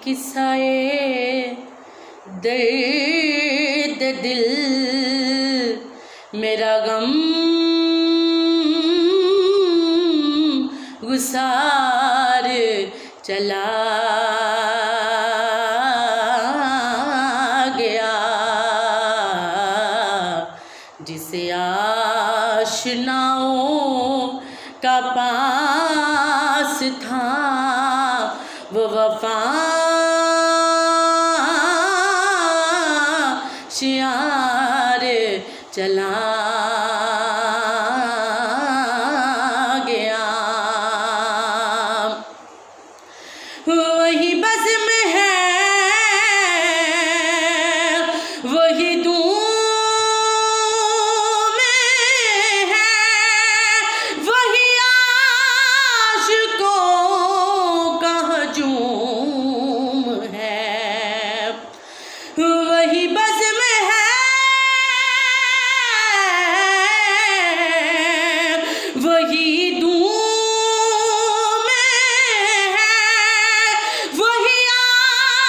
किस्साए दर्द दिल, मेरा गम गुसार चला गया। जिसे आशनाओं का पास था वो वफा शियार चला गया। वही बस में है वही दूर में है, वही आशिकों का हजूम है। वही बस में है वही दूर में है, वही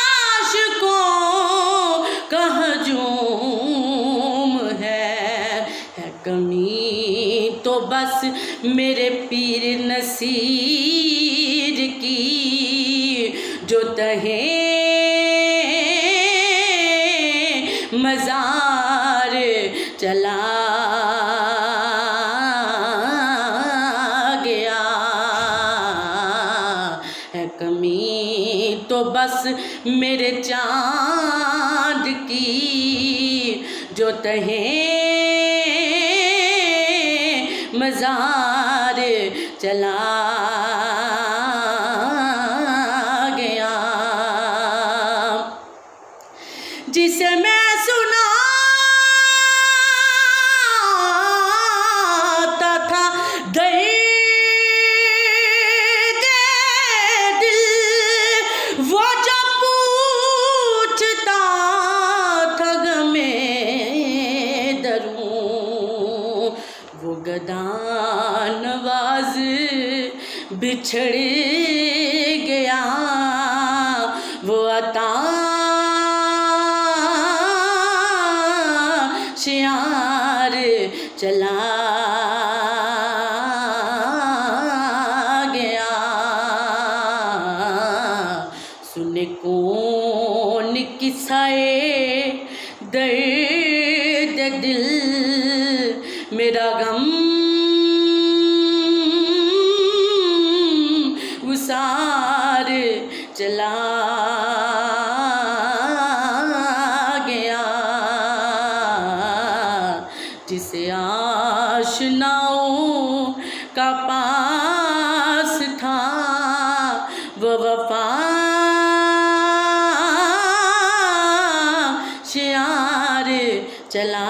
आशिकों का हजूम है। कमी तो बस मेरे पीर नसीर की, जो तहे मजार चला गया है। कमी तो बस मेरे चाँद की, जो तहे मजार चला गया। जिसे मैं सुनाता था दर्द दिल, वो जो पूछता था गमे दरूं, वो गदानवाज बिछड़ गया। वो अता शियार चला गया। सुने कौन किस्साए दर्द दिल, मेरा गम गुसार चला गया। जिसे आशनाओं का पास था वो वफा शियार चला